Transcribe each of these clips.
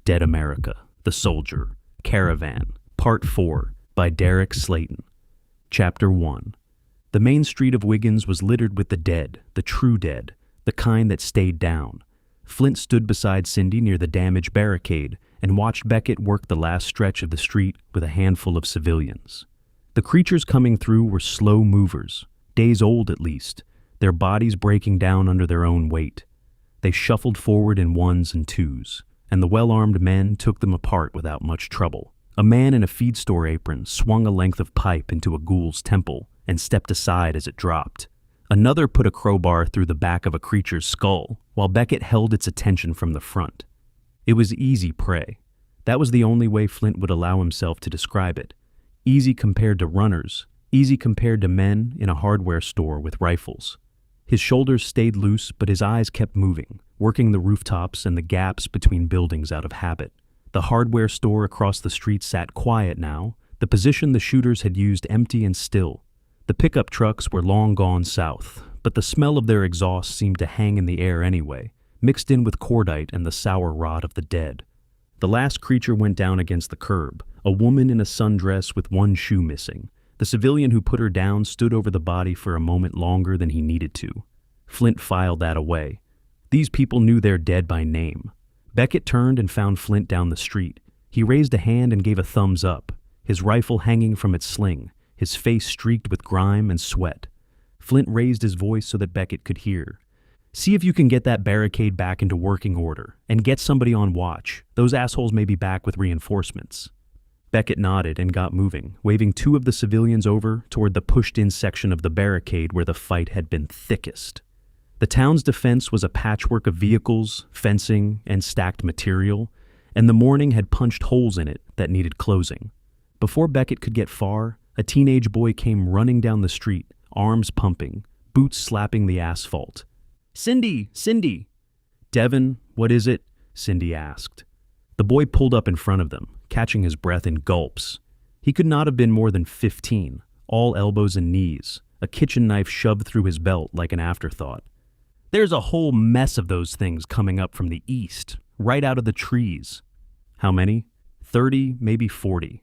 Dead America, The Soldier, Caravan, Part 4, by Derek Slayton. Chapter 1. The main street of Wiggins was littered with the dead, the true dead, the kind that stayed down. Flint stood beside Cindy near the damaged barricade and watched Beckett work the last stretch of the street with a handful of civilians. The creatures coming through were slow movers, days old at least, their bodies breaking down under their own weight. They shuffled forward in ones and twos, and the well-armed men took them apart without much trouble. A man in a feed store apron swung a length of pipe into a ghoul's temple and stepped aside as it dropped. Another put a crowbar through the back of a creature's skull, while Beckett held its attention from the front. It was easy prey. That was the only way Flint would allow himself to describe it. Easy compared to runners, easy compared to men in a hardware store with rifles. His shoulders stayed loose, but his eyes kept moving, working the rooftops and the gaps between buildings out of habit. The hardware store across the street sat quiet now, the position the shooters had used empty and still. The pickup trucks were long gone south, but the smell of their exhaust seemed to hang in the air anyway, mixed in with cordite and the sour rot of the dead. The last creature went down against the curb, a woman in a sundress with one shoe missing. The civilian who put her down stood over the body for a moment longer than he needed to. Flint filed that away. These people knew their dead by name. Beckett turned and found Flint down the street. He raised a hand and gave a thumbs up, his rifle hanging from its sling, his face streaked with grime and sweat. Flint raised his voice so that Beckett could hear. "See if you can get that barricade back into working order, and get somebody on watch. Those assholes may be back with reinforcements." Beckett nodded and got moving, waving two of the civilians over toward the pushed-in section of the barricade where the fight had been thickest. The town's defense was a patchwork of vehicles, fencing, and stacked material, and the morning had punched holes in it that needed closing. Before Beckett could get far, a teenage boy came running down the street, arms pumping, boots slapping the asphalt. "Cindy! Cindy!" "Devin, what is it?" Cindy asked. The boy pulled up in front of them, catching his breath in gulps. He could not have been more than 15, all elbows and knees, a kitchen knife shoved through his belt like an afterthought. "There's a whole mess of those things coming up from the east, right out of the trees." "How many?" 30, maybe 40.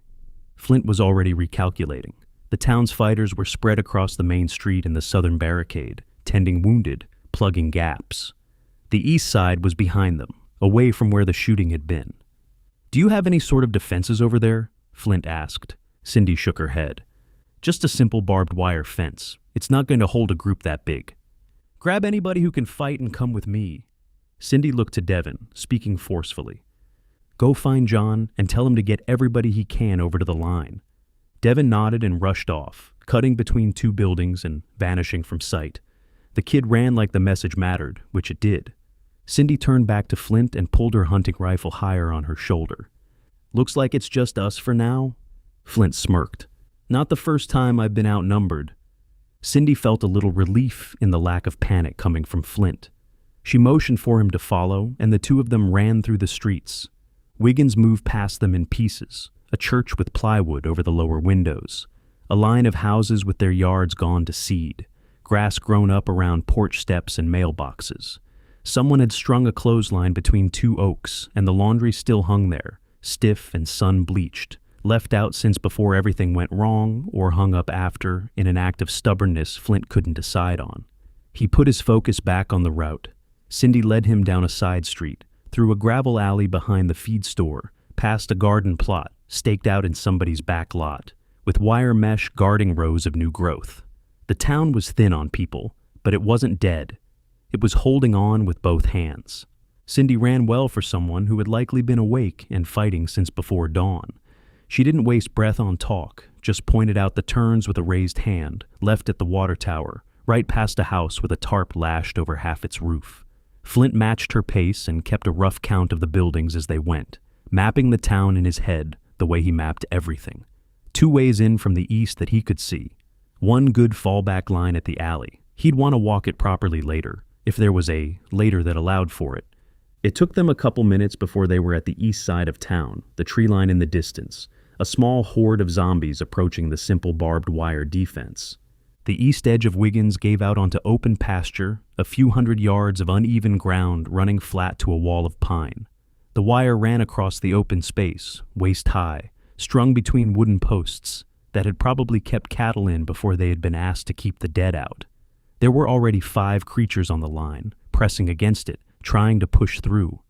Flint was already recalculating. The town's fighters were spread across the main street in the southern barricade, tending wounded, plugging gaps. The east side was behind them, away from where the shooting had been. "Do you have any sort of defenses over there?" Flint asked. Cindy shook her head. "Just a simple barbed wire fence. It's not going to hold a group that big." "Grab anybody who can fight and come with me." Cindy looked to Devin, speaking forcefully. "Go find John and tell him to get everybody he can over to the line." Devin nodded and rushed off, cutting between two buildings and vanishing from sight. The kid ran like the message mattered, which it did. Cindy turned back to Flint and pulled her hunting rifle higher on her shoulder. "Looks like it's just us for now?" Flint smirked. "Not the first time I've been outnumbered." Cindy felt a little relief in the lack of panic coming from Flint. She motioned for him to follow, and the two of them ran through the streets. Wiggins moved past them in pieces, a church with plywood over the lower windows, a line of houses with their yards gone to seed, grass grown up around porch steps and mailboxes. Someone had strung a clothesline between two oaks, and the laundry still hung there, stiff and sun-bleached, left out since before everything went wrong or hung up after in an act of stubbornness Flint couldn't decide on. He put his focus back on the route. Cindy led him down a side street, through a gravel alley behind the feed store, past a garden plot staked out in somebody's back lot, with wire mesh guarding rows of new growth. The town was thin on people, but it wasn't dead. It was holding on with both hands. Cindy ran well for someone who had likely been awake and fighting since before dawn. She didn't waste breath on talk, just pointed out the turns with a raised hand, left at the water tower, right past a house with a tarp lashed over half its roof. Flint matched her pace and kept a rough count of the buildings as they went, mapping the town in his head the way he mapped everything. 2 ways in from the east that he could see. One good fallback line at the alley. He'd want to walk it properly later, if there was a later that allowed for it. It took them a couple minutes before they were at the east side of town, the tree line in the distance, a small horde of zombies approaching the simple barbed wire defense. The east edge of Wiggins gave out onto open pasture, a few hundred yards of uneven ground running flat to a wall of pine. The wire ran across the open space, waist high, strung between wooden posts that had probably kept cattle in before they had been asked to keep the dead out. There were already 5 creatures on the line, pressing against it, trying to push through.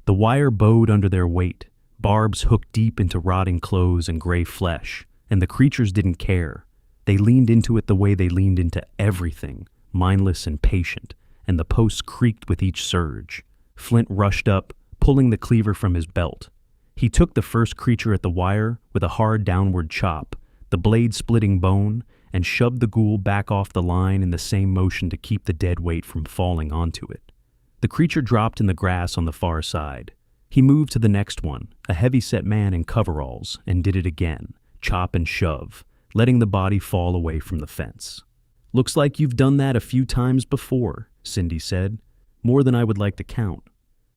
The wire bowed under their weight, barbs hooked deep into rotting clothes and gray flesh, and the creatures didn't care. They leaned into it the way they leaned into everything, mindless and patient, and the posts creaked with each surge. Flint rushed up, pulling the cleaver from his belt. He took the first creature at the wire with a hard downward chop, the blade splitting bone, and shoved the ghoul back off the line in the same motion to keep the dead weight from falling onto it. The creature dropped in the grass on the far side. He moved to the next one, a heavy-set man in coveralls, and did it again, chop and shove, letting the body fall away from the fence. "Looks like you've done that a few times before," Cindy said. "More than I would like to count."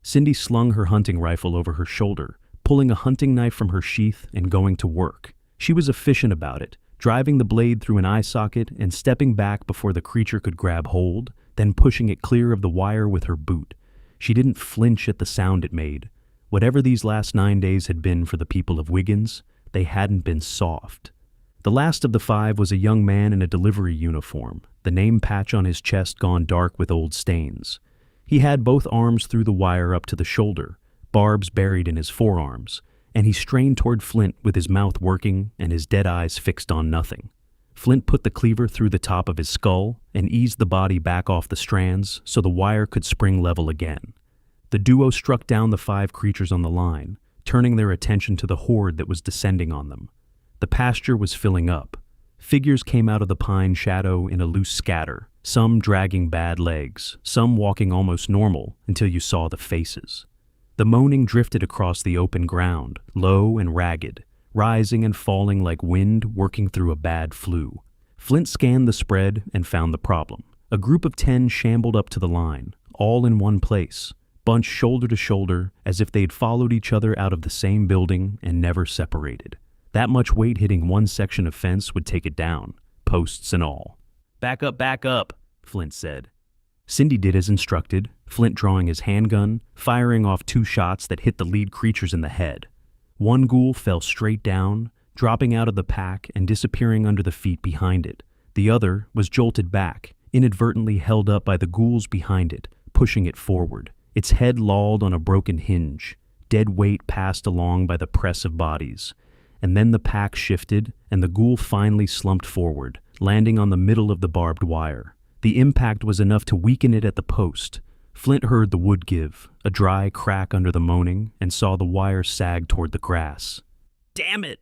Cindy slung her hunting rifle over her shoulder, pulling a hunting knife from her sheath and going to work. She was efficient about it, driving the blade through an eye socket and stepping back before the creature could grab hold, then pushing it clear of the wire with her boot. She didn't flinch at the sound it made. Whatever these last 9 days had been for the people of Wiggins, they hadn't been soft. The last of the 5 was a young man in a delivery uniform, the name patch on his chest gone dark with old stains. He had both arms through the wire up to the shoulder, barbs buried in his forearms, and he strained toward Flint with his mouth working and his dead eyes fixed on nothing. Flint put the cleaver through the top of his skull and eased the body back off the strands so the wire could spring level again. The duo struck down the 5 creatures on the line, turning their attention to the horde that was descending on them. The pasture was filling up. Figures came out of the pine shadow in a loose scatter, some dragging bad legs, some walking almost normal until you saw the faces. The moaning drifted across the open ground, low and ragged, rising and falling like wind working through a bad flu. Flint scanned the spread and found the problem. A group of 10 shambled up to the line, all in one place, bunched shoulder to shoulder as if they'd followed each other out of the same building and never separated. That much weight hitting one section of fence would take it down, posts and all. Back up," Flint said. Cindy did as instructed, Flint drawing his handgun, firing off 2 shots that hit the lead creatures in the head. One ghoul fell straight down, dropping out of the pack and disappearing under the feet behind it. The other was jolted back, inadvertently held up by the ghouls behind it, pushing it forward. Its head lolled on a broken hinge. Dead weight passed along by the press of bodies. And then the pack shifted, and the ghoul finally slumped forward, landing on the middle of the barbed wire. The impact was enough to weaken it at the post. Flint heard the wood give, a dry crack under the moaning, and saw the wire sag toward the grass. "Damn it!"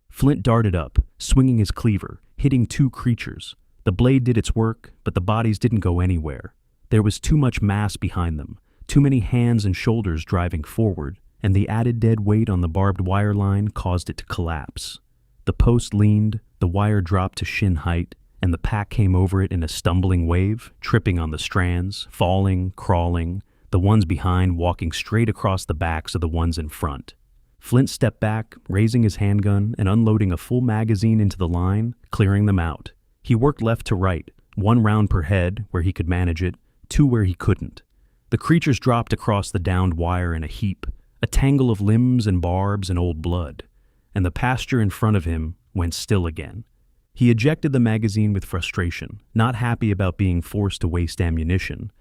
Flint darted up, swinging his cleaver, hitting 2 creatures. The blade did its work, but the bodies didn't go anywhere. There was too much mass behind them, too many hands and shoulders driving forward, and the added dead weight on the barbed wire line caused it to collapse. The post leaned, the wire dropped to shin height, and the pack came over it in a stumbling wave, tripping on the strands, falling, crawling, the ones behind walking straight across the backs of the ones in front. Flint stepped back, raising his handgun and unloading a full magazine into the line, clearing them out. He worked left to right, 1 round per head where he could manage it, 2 where he couldn't. The creatures dropped across the downed wire in a heap, a tangle of limbs and barbs and old blood, and the pasture in front of him went still again. He ejected the magazine with frustration, not happy about being forced to waste ammunition,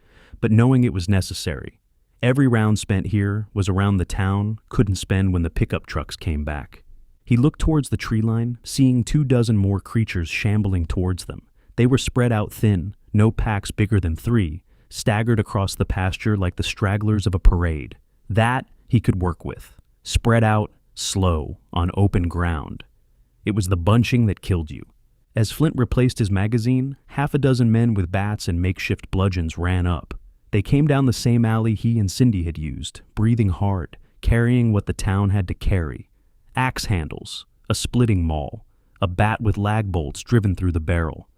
but knowing it was necessary. Every round spent here was around the town, couldn't spend when the pickup trucks came back. He looked towards the tree line, seeing 24 more creatures shambling towards them. They were spread out thin, no packs bigger than 3, staggered across the pasture like the stragglers of a parade. That he could work with. Spread out, slow, on open ground. It was the bunching that killed you. As Flint replaced his magazine, 6 men with bats and makeshift bludgeons ran up. They came down the same alley he and Cindy had used, breathing hard, carrying what the town had to carry. Axe handles, a splitting maul, a bat with lag bolts driven through the barrel.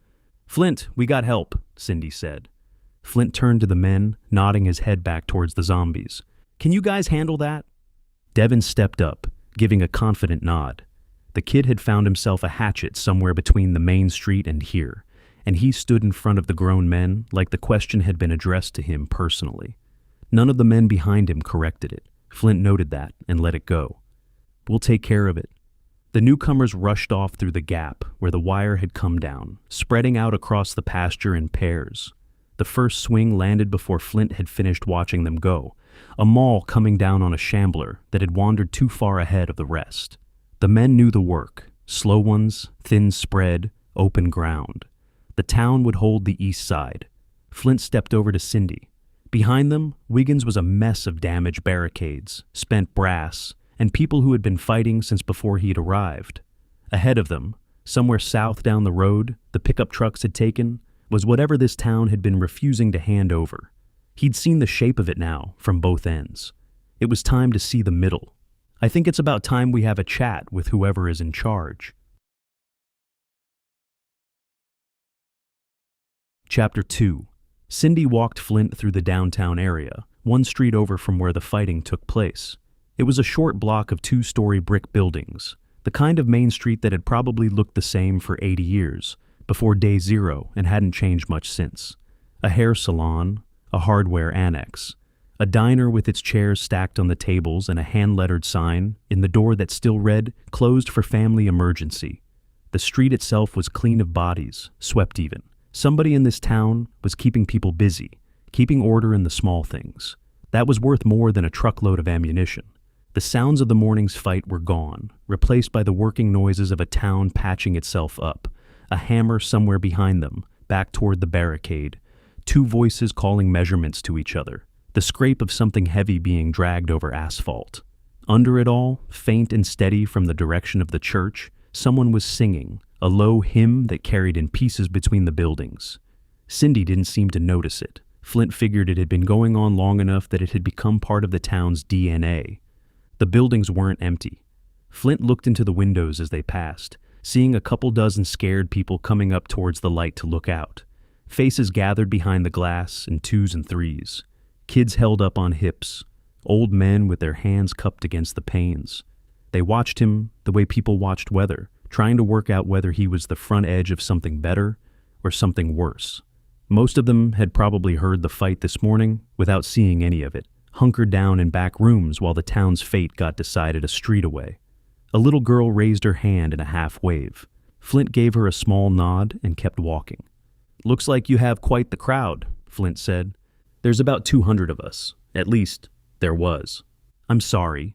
"Flint, we got help," Cindy said. Flint turned to the men, nodding his head back towards the zombies. "Can you guys handle that?" Devin stepped up, giving a confident nod. The kid had found himself a hatchet somewhere between the main street and here, and he stood in front of the grown men like the question had been addressed to him personally. None of the men behind him corrected it. Flint noted that and let it go. "We'll take care of it." The newcomers rushed off through the gap where the wire had come down, spreading out across the pasture in pairs. The first swing landed before Flint had finished watching them go, a maul coming down on a shambler that had wandered too far ahead of the rest. The men knew the work: slow ones, thin spread, open ground. The town would hold the east side. Flint stepped over to Cindy. Behind them, Wiggins was a mess of damaged barricades, spent brass, and people who had been fighting since before he'd arrived. Ahead of them, somewhere south down the road the pickup trucks had taken, was whatever this town had been refusing to hand over. He'd seen the shape of it now, from both ends. It was time to see the middle. "I think it's about time we have a chat with whoever is in charge." Chapter 2. Cindy walked Flint through the downtown area, one street over from where the fighting took place. It was a short block of two-story brick buildings, the kind of main street that had probably looked the same for 80 years, before day zero, and hadn't changed much since. A hair salon, a hardware annex, a diner with its chairs stacked on the tables and a hand-lettered sign in the door that still read, "Closed for family emergency." The street itself was clean of bodies, swept even. Somebody in this town was keeping people busy, keeping order in the small things. That was worth more than a truckload of ammunition. The sounds of the morning's fight were gone, replaced by the working noises of a town patching itself up, a hammer somewhere behind them, back toward the barricade, two voices calling measurements to each other, the scrape of something heavy being dragged over asphalt. Under it all, faint and steady from the direction of the church, someone was singing, a low hymn that carried in pieces between the buildings. Cindy didn't seem to notice it. Flint figured it had been going on long enough that it had become part of the town's DNA. The buildings weren't empty. Flint looked into the windows as they passed, seeing a couple dozen scared people coming up towards the light to look out. Faces gathered behind the glass in twos and threes. Kids held up on hips. Old men with their hands cupped against the panes. They watched him the way people watched weather, trying to work out whether he was the front edge of something better or something worse. Most of them had probably heard the fight this morning without seeing any of it, hunkered down in back rooms while the town's fate got decided a street away. A little girl raised her hand in a half wave. Flint gave her a small nod and kept walking. "Looks like you have quite the crowd," Flint said. "There's about 200 of us. At least, there was." "I'm sorry."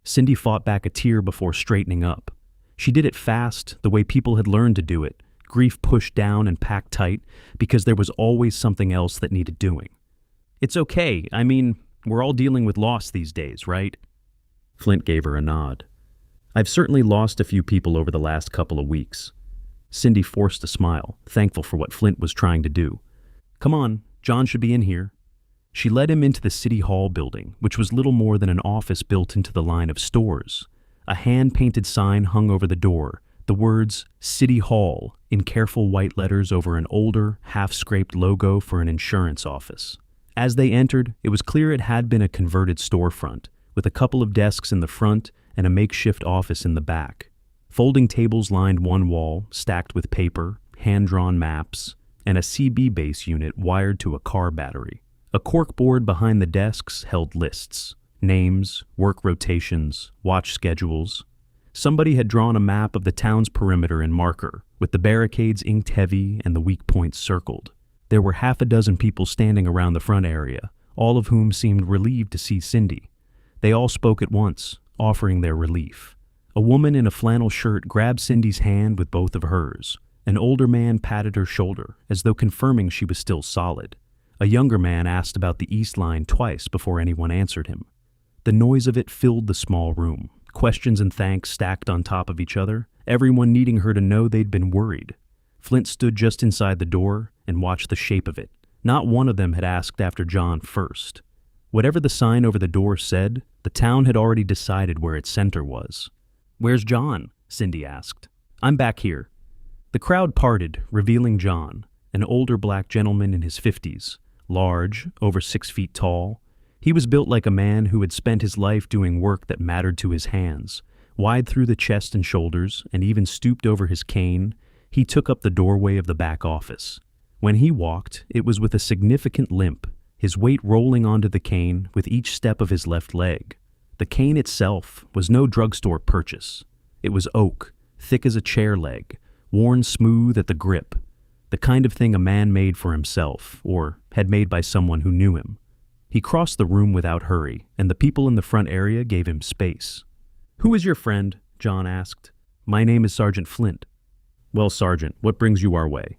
Cindy fought back a tear before straightening up. She did it fast, the way people had learned to do it, grief pushed down and packed tight, because there was always something else that needed doing. "It's okay. I mean, we're all dealing with loss these days, right?" Flint gave her a nod. "I've certainly lost a few people over the last couple of weeks." Cindy forced a smile, thankful for what Flint was trying to do. "Come on, John should be in here." She led him into the City Hall building, which was little more than an office built into the line of stores. A hand-painted sign hung over the door, the words "City Hall" in careful white letters over an older, half-scraped logo for an insurance office. As they entered, it was clear it had been a converted storefront, with a couple of desks in the front and a makeshift office in the back. Folding tables lined one wall, stacked with paper, hand-drawn maps, and a CB base unit wired to a car battery. A corkboard behind the desks held lists, names, work rotations, watch schedules. Somebody had drawn a map of the town's perimeter in marker, with the barricades inked heavy and the weak points circled. There were half a dozen people standing around the front area, all of whom seemed relieved to see Cindy. They all spoke at once, offering their relief. A woman in a flannel shirt grabbed Cindy's hand with both of hers. An older man patted her shoulder, as though confirming she was still solid. A younger man asked about the East Line twice before anyone answered him. The noise of it filled the small room, questions and thanks stacked on top of each other, everyone needing her to know they'd been worried. Flint stood just inside the door and watched the shape of it. Not one of them had asked after John first. Whatever the sign over the door said, the town had already decided where its center was. "Where's John?" Cindy asked. "I'm back here." The crowd parted, revealing John, an older black gentleman in his 50s, large, over 6 feet tall. He was built like a man who had spent his life doing work that mattered to his hands. Wide through the chest and shoulders, and even stooped over his cane, he took up the doorway of the back office. When he walked, it was with a significant limp, his weight rolling onto the cane with each step of his left leg. The cane itself was no drugstore purchase. It was oak, thick as a chair leg, worn smooth at the grip, the kind of thing a man made for himself, or had made by someone who knew him. He crossed the room without hurry, and the people in the front area gave him space. "Who is your friend?" John asked. "My name is Sergeant Flint." "Well, Sergeant, what brings you our way?"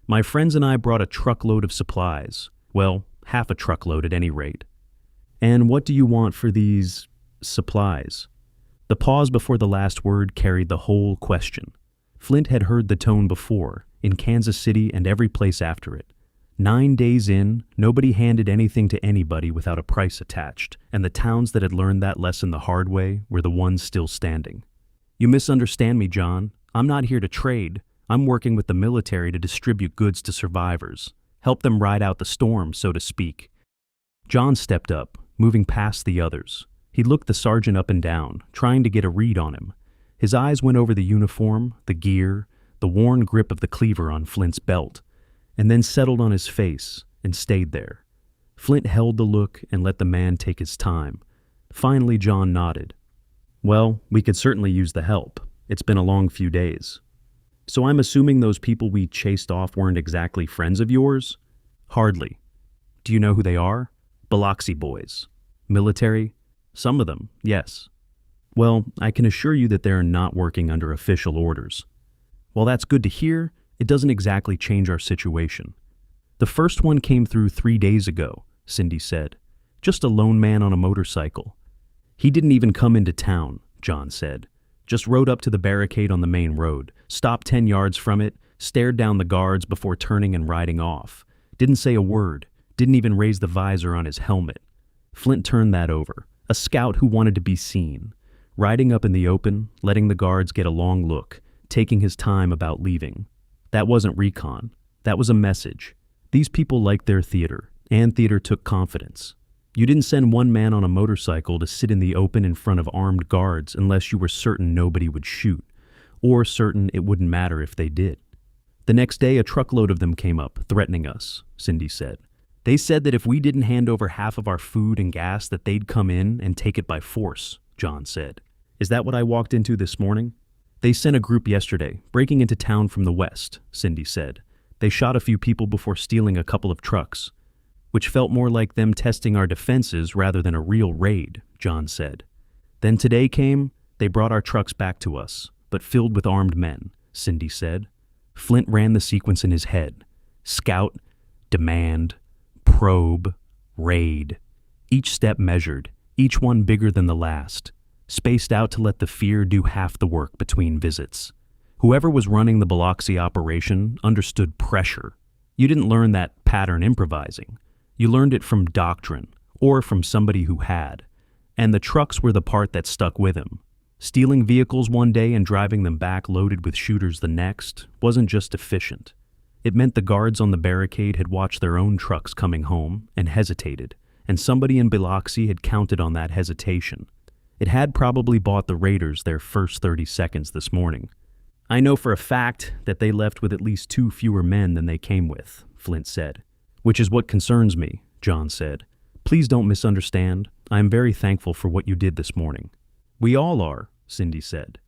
"My friends and I brought a truckload of supplies. Well, half a truckload at any rate." "And what do you want for these supplies?" The pause before the last word carried the whole question. Flint had heard the tone before, in Kansas City and every place after it. 9 days in, nobody handed anything to anybody without a price attached, and the towns that had learned that lesson the hard way were the ones still standing. "You misunderstand me, John. I'm not here to trade. I'm working with the military to distribute goods to survivors, help them ride out the storm, so to speak." John stepped up, moving past the others. He looked the sergeant up and down, trying to get a read on him. His eyes went over the uniform, the gear, the worn grip of the cleaver on Flint's belt, and then settled on his face and stayed there. Flint held the look and let the man take his time. Finally, John nodded. "Well, we could certainly use the help. It's been a long few days." "So I'm assuming those people we chased off weren't exactly friends of yours?" "Hardly." "Do you know who they are?" "Biloxi boys." "Military?" "Some of them, yes." "Well, I can assure you that they're not working under official orders." "Well, that's good to hear. It doesn't exactly change our situation." "The first one came through 3 days ago," Cindy said. "Just a lone man on a motorcycle." "He didn't even come into town," John said. "Just rode up to the barricade on the main road, stopped 10 yards from it, stared down the guards before turning and riding off. Didn't say a word, didn't even raise the visor on his helmet. Flint turned that over. A scout who wanted to be seen. Riding up in the open, letting the guards get a long look, taking his time about leaving. That wasn't recon. That was a message. These people liked their theater, and theater took confidence. You didn't send one man on a motorcycle to sit in the open in front of armed guards unless you were certain nobody would shoot, or certain it wouldn't matter if they did. The next day, a truckload of them came up, threatening us, Cindy said. They said that if we didn't hand over half of our food and gas, that they'd come in and take it by force, John said. Is that what I walked into this morning? They sent a group yesterday, breaking into town from the west, Cindy said. They shot a few people before stealing a couple of trucks, which felt more like them testing our defenses rather than a real raid, John said. Then today came, they brought our trucks back to us, but filled with armed men, Cindy said. Flint ran the sequence in his head. Scout, demand, probe, raid. Each step measured, each one bigger than the last, spaced out to let the fear do half the work between visits. Whoever was running the Biloxi operation understood pressure. You didn't learn that pattern improvising. You learned it from doctrine, or from somebody who had. And the trucks were the part that stuck with him. Stealing vehicles one day and driving them back loaded with shooters the next wasn't just efficient. It meant the guards on the barricade had watched their own trucks coming home and hesitated, and somebody in Biloxi had counted on that hesitation. It had probably bought the raiders their first 30 seconds this morning. I know for a fact that they left with at least 2 fewer men than they came with, Flint said. Which is what concerns me, John said. Please don't misunderstand. I am very thankful for what you did this morning. We all are, Cindy said.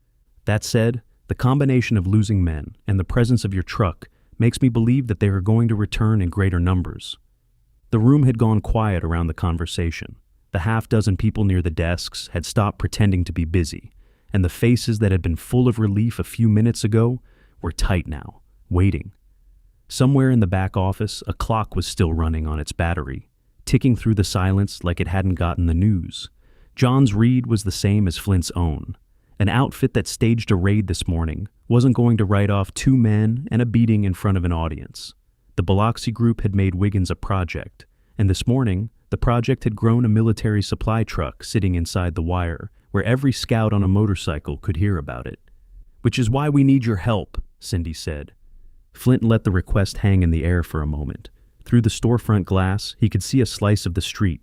That said, the combination of losing men and the presence of your truck makes me believe that they are going to return in greater numbers. The room had gone quiet around the conversation. The half-dozen people near the desks had stopped pretending to be busy, and the faces that had been full of relief a few minutes ago were tight now, waiting. Somewhere in the back office, a clock was still running on its battery, ticking through the silence like it hadn't gotten the news. John's read was the same as Flint's own. An outfit that staged a raid this morning wasn't going to write off 2 men and a beating in front of an audience. The Biloxi group had made Wiggins a project, and this morning, the project had grown a military supply truck sitting inside the wire, where every scout on a motorcycle could hear about it. Which is why we need your help, Cindy said. Flint let the request hang in the air for a moment. Through the storefront glass, he could see a slice of the street,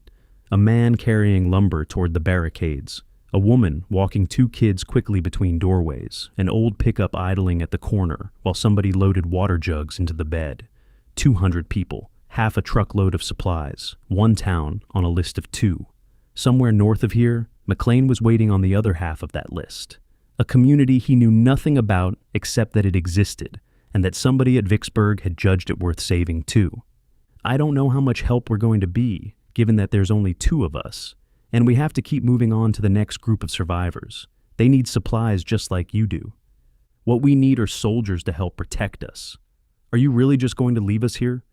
a man carrying lumber toward the barricades, a woman walking 2 kids quickly between doorways, an old pickup idling at the corner while somebody loaded water jugs into the bed. 200 people, half a truckload of supplies, 1 town on a list of 2. Somewhere north of here, McLean was waiting on the other half of that list. A community he knew nothing about except that it existed, and that somebody at Vicksburg had judged it worth saving too. I don't know how much help we're going to be, given that there's only 2 of us, and we have to keep moving on to the next group of survivors. They need supplies just like you do. What we need are soldiers to help protect us. Are you really just going to leave us here?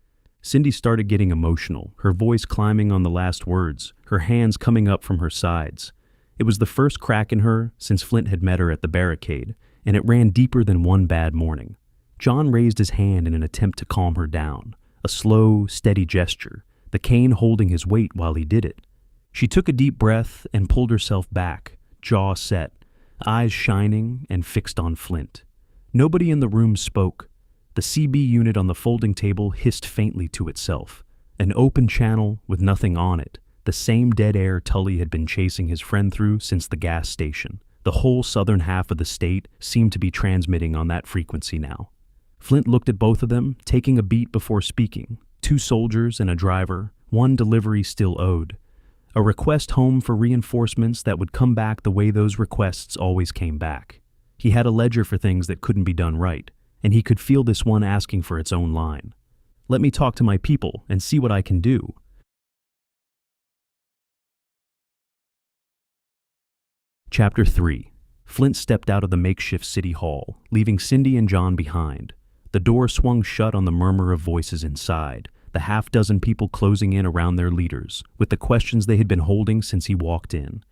Cindy started getting emotional, her voice climbing on the last words, her hands coming up from her sides. It was the first crack in her since Flint had met her at the barricade, and it ran deeper than one bad morning. John raised his hand in an attempt to calm her down, a slow, steady gesture, the cane holding his weight while he did it. She took a deep breath and pulled herself back, jaw set, eyes shining and fixed on Flint. Nobody in the room spoke. The CB unit on the folding table hissed faintly to itself, an open channel with nothing on it, the same dead air Tully had been chasing his friend through since the gas station. The whole southern half of the state seemed to be transmitting on that frequency now. Flint looked at both of them, taking a beat before speaking. 2 soldiers and a driver, 1 delivery still owed. A request home for reinforcements that would come back the way those requests always came back. He had a ledger for things that couldn't be done right, and he could feel this one asking for its own line. Let me talk to my people and see what I can do. Chapter 3. Flint stepped out of the makeshift city hall, leaving Cindy and John behind. The door swung shut on the murmur of voices inside, the half-dozen people closing in around their leaders, with the questions they had been holding since he walked in.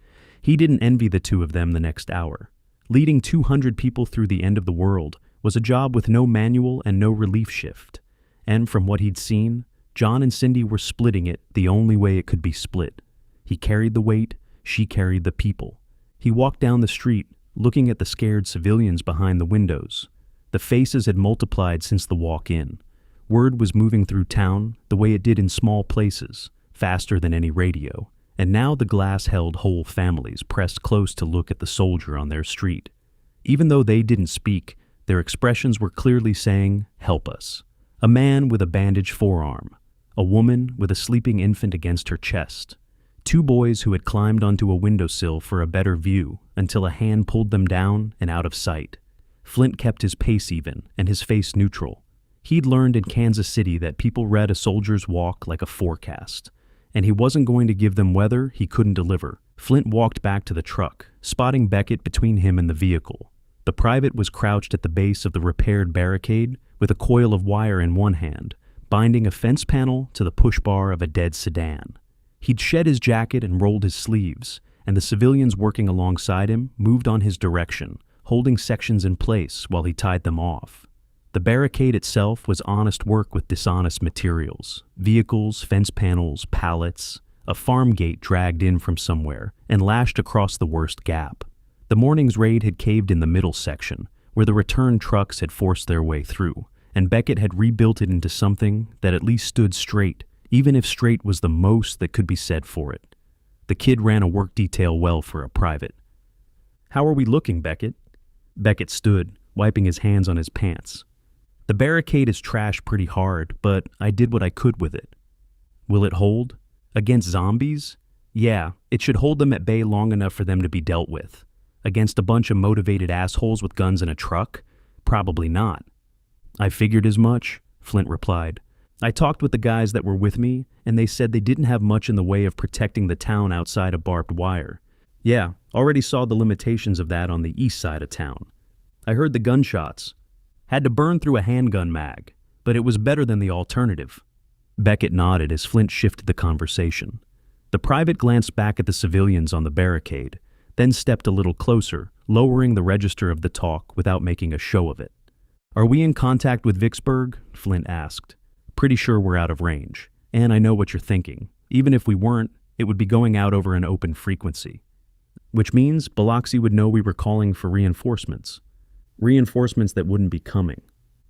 He didn't envy the 2 of them the next hour. Leading 200 people through the end of the world was a job with no manual and no relief shift. And from what he'd seen, John and Cindy were splitting it the only way it could be split. He carried the weight, she carried the people. He walked down the street, looking at the scared civilians behind the windows. The faces had multiplied since the walk-in. Word was moving through town the way it did in small places, faster than any radio, and now the glass held whole families pressed close to look at the soldier on their street. Even though they didn't speak, their expressions were clearly saying, "Help us." A man with a bandaged forearm, a woman with a sleeping infant against her chest, 2 boys who had climbed onto a windowsill for a better view until a hand pulled them down and out of sight. Flint kept his pace even and his face neutral. He'd learned in Kansas City that people read a soldier's walk like a forecast, and he wasn't going to give them weather he couldn't deliver. Flint walked back to the truck, spotting Beckett between him and the vehicle. The private was crouched at the base of the repaired barricade with a coil of wire in one hand, binding a fence panel to the push bar of a dead sedan. He'd shed his jacket and rolled his sleeves, and the civilians working alongside him moved on his direction, holding sections in place while he tied them off. The barricade itself was honest work with dishonest materials: vehicles, fence panels, pallets, a farm gate dragged in from somewhere and lashed across the worst gap. The morning's raid had caved in the middle section, where the return trucks had forced their way through, and Beckett had rebuilt it into something that at least stood straight, even if straight was the most that could be said for it. The kid ran a work detail well for a private. "How are we looking, Beckett?" Beckett stood, wiping his hands on his pants. "The barricade is trashed pretty hard, but I did what I could with it." "Will it hold? Against zombies?" "Yeah, it should hold them at bay long enough for them to be dealt with. Against a bunch of motivated assholes with guns in a truck? Probably not." "I figured as much," Flint replied. "I talked with the guys that were with me, and they said they didn't have much in the way of protecting the town outside of barbed wire. Yeah, already saw the limitations of that on the east side of town. I heard the gunshots. Had to burn through a handgun mag, but it was better than the alternative." Beckett nodded as Flint shifted the conversation. The private glanced back at the civilians on the barricade, then stepped a little closer, lowering the register of the talk without making a show of it. "Are we in contact with Vicksburg?" Flint asked. "Pretty sure we're out of range, and I know what you're thinking. Even if we weren't, it would be going out over an open frequency." "Which means Biloxi would know we were calling for reinforcements. Reinforcements that wouldn't be coming."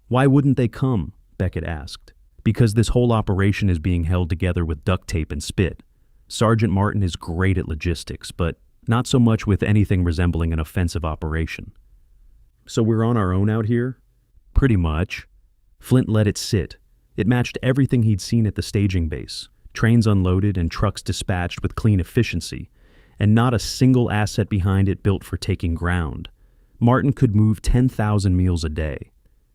"Why wouldn't they come?" Beckett asked. "Because this whole operation is being held together with duct tape and spit. Sergeant Martin is great at logistics, but not so much with anything resembling an offensive operation." "So we're on our own out here?" "Pretty much." Flint let it sit. It matched everything he'd seen at the staging base: trains unloaded and trucks dispatched with clean efficiency, and not a single asset behind it built for taking ground. Martin could move 10,000 meals a day.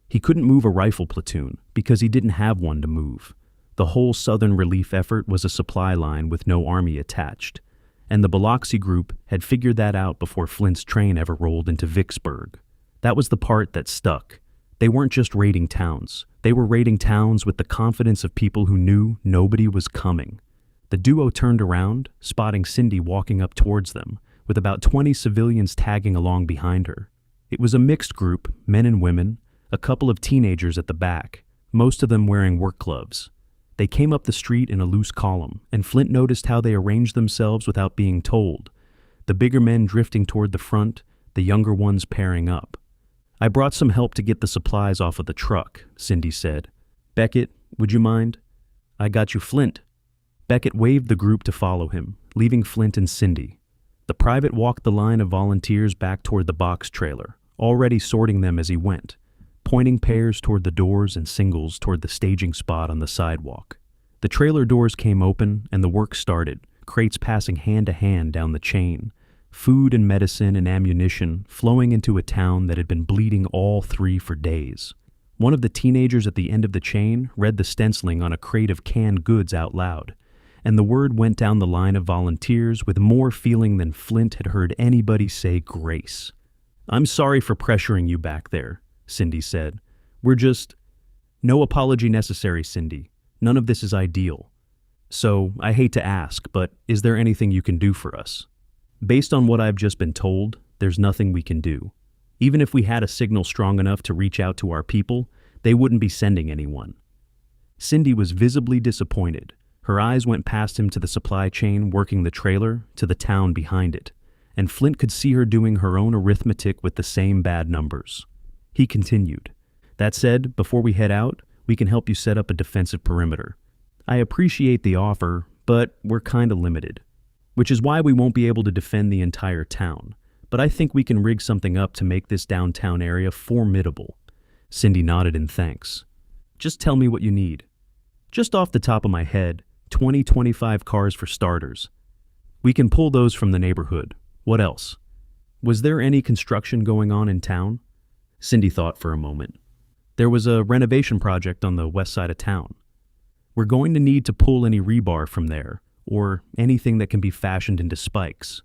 He couldn't move a rifle platoon because he didn't have one to move. The whole Southern relief effort was a supply line with no army attached, and the Biloxi group had figured that out before Flint's train ever rolled into Vicksburg. That was the part that stuck. They weren't just raiding towns. They were raiding towns with the confidence of people who knew nobody was coming. The duo turned around, spotting Cindy walking up towards them, with about 20 civilians tagging along behind her. It was a mixed group, men and women, a couple of teenagers at the back, most of them wearing work gloves. They came up the street in a loose column, and Flint noticed how they arranged themselves without being told. The bigger men drifting toward the front, the younger ones pairing up. "I brought some help to get the supplies off of the truck," Cindy said. "Beckett, would you mind?" "I got you, Flint." Beckett waved the group to follow him, leaving Flint and Cindy. The private walked the line of volunteers back toward the box trailer, already sorting them as he went, pointing pairs toward the doors and singles toward the staging spot on the sidewalk. The trailer doors came open and the work started, crates passing hand to hand down the chain, food and medicine and ammunition flowing into a town that had been bleeding all three for days. One of the teenagers at the end of the chain read the stenciling on a crate of canned goods out loud, and the word went down the line of volunteers with more feeling than Flint had heard anybody say grace. "I'm sorry for pressuring you back there," Cindy said. "We're just—" "No apology necessary, Cindy. None of this is ideal. So, I hate to ask, but is there anything you can do for us?" "Based on what I've just been told, there's nothing we can do. Even if we had a signal strong enough to reach out to our people, they wouldn't be sending anyone." Cindy was visibly disappointed. Her eyes went past him to the supply chain working the trailer, to the town behind it, and Flint could see her doing her own arithmetic with the same bad numbers. He continued, "That said, before we head out, we can help you set up a defensive perimeter. I appreciate the offer, but we're kinda limited. Which is why we won't be able to defend the entire town. But I think we can rig something up to make this downtown area formidable." Cindy nodded in thanks. "Just tell me what you need." "Just off the top of my head, 25 cars for starters. We can pull those from the neighborhood. What else?" "Was there any construction going on in town?" Cindy thought for a moment. "There was a renovation project on the west side of town. We're going to need to pull any rebar from there, or anything that can be fashioned into spikes.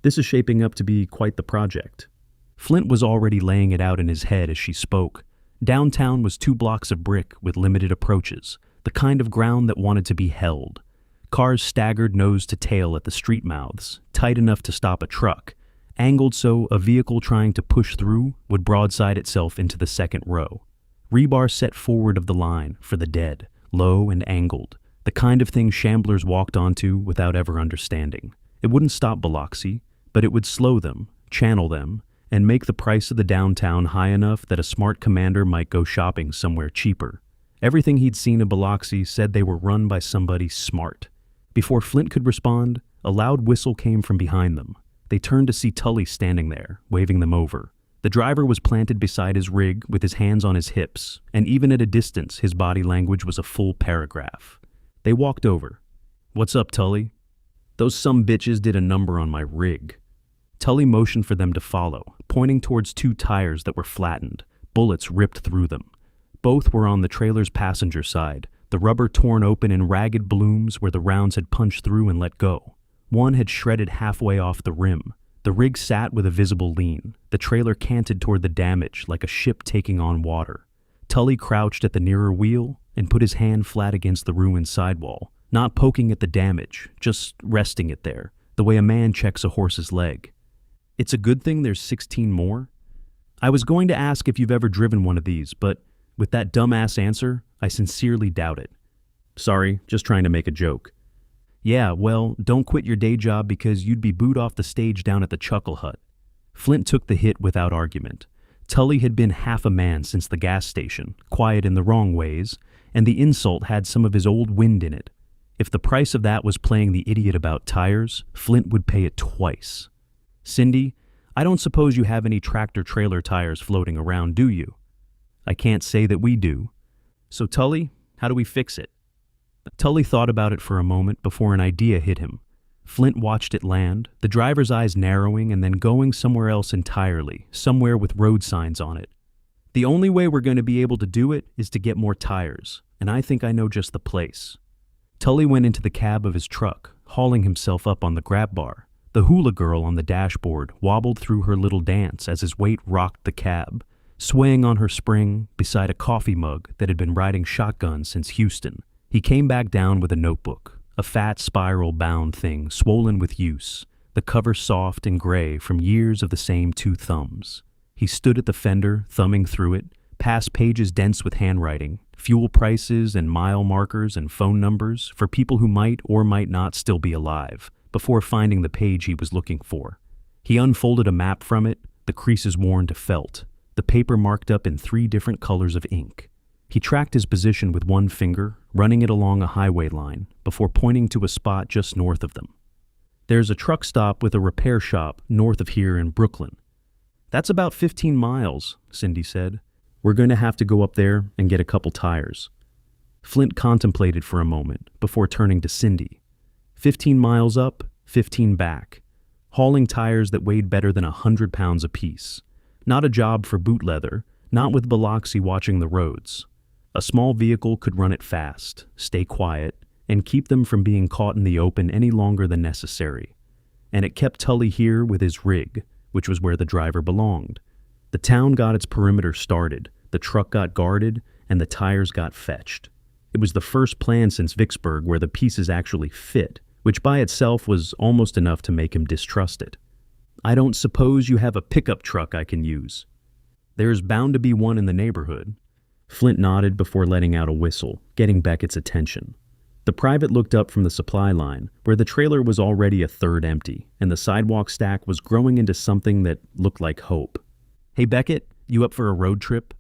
This is shaping up to be quite the project." Flint was already laying it out in his head as she spoke. Downtown was 2 blocks of brick with limited approaches, the kind of ground that wanted to be held. Cars staggered nose to tail at the street mouths, tight enough to stop a truck, angled so a vehicle trying to push through would broadside itself into the second row. Rebar set forward of the line for the dead, low and angled, the kind of thing shamblers walked onto without ever understanding. It wouldn't stop Biloxi, but it would slow them, channel them, and make the price of the downtown high enough that a smart commander might go shopping somewhere cheaper. Everything he'd seen of Biloxi said they were run by somebody smart. Before Flint could respond, a loud whistle came from behind them. They turned to see Tully standing there, waving them over. The driver was planted beside his rig with his hands on his hips, and even at a distance his body language was a full paragraph. They walked over. "What's up, Tully?" "Those sumbitches did a number on my rig." Tully motioned for them to follow, pointing towards 2 tires that were flattened, bullets ripped through them. Both were on the trailer's passenger side, the rubber torn open in ragged blooms where the rounds had punched through and let go. One had shredded halfway off the rim. The rig sat with a visible lean. The trailer canted toward the damage like a ship taking on water. Tully crouched at the nearer wheel and put his hand flat against the ruined sidewall, not poking at the damage, just resting it there, the way a man checks a horse's leg. "It's a good thing there's 16 more. I was going to ask if you've ever driven one of these, but with that dumbass answer, I sincerely doubt it." "Sorry, just trying to make a joke." "Yeah, well, don't quit your day job because you'd be booed off the stage down at the Chuckle Hut." Flint took the hit without argument. Tully had been half a man since the gas station, quiet in the wrong ways, and the insult had some of his old wind in it. If the price of that was playing the idiot about tires, Flint would pay it twice. "Cindy, I don't suppose you have any tractor-trailer tires floating around, do you?" "I can't say that we do." "So Tully, how do we fix it?" Tully thought about it for a moment before an idea hit him. Flint watched it land, the driver's eyes narrowing and then going somewhere else entirely, somewhere with road signs on it. The only way we're going to be able to do it is to get more tires, and I think I know just the place. Tully went into the cab of his truck, hauling himself up on the grab bar. The hula girl on the dashboard wobbled through her little dance as his weight rocked the cab, swaying on her spring beside a coffee mug that had been riding shotgun since Houston. He came back down with a notebook, a fat spiral-bound thing swollen with use, the cover soft and gray from years of the same two thumbs. He stood at the fender, thumbing through it, past pages dense with handwriting, fuel prices and mile markers and phone numbers for people who might or might not still be alive, before finding the page he was looking for. He unfolded a map from it, the creases worn to felt, the paper marked up in 3 different colors of ink. He tracked his position with one finger, running it along a highway line, before pointing to a spot just north of them. There's a truck stop with a repair shop north of here in Brooklyn. That's about 15 miles, Cindy said. We're going to have to go up there and get a couple tires. Flint contemplated for a moment before turning to Cindy. 15 miles up, 15 back. Hauling tires that weighed better than 100 pounds apiece. Not a job for boot leather, not with Biloxi watching the roads. A small vehicle could run it fast, stay quiet, and keep them from being caught in the open any longer than necessary. And it kept Tully here with his rig, which was where the driver belonged. The town got its perimeter started, the truck got guarded, and the tires got fetched. It was the first plan since Vicksburg where the pieces actually fit, which by itself was almost enough to make him distrust it. I don't suppose you have a pickup truck I can use. There's bound to be one in the neighborhood. Flint nodded before letting out a whistle, getting Beckett's attention. The private looked up from the supply line, where the trailer was already a third empty, and the sidewalk stack was growing into something that looked like hope. Hey Beckett, you up for a road trip?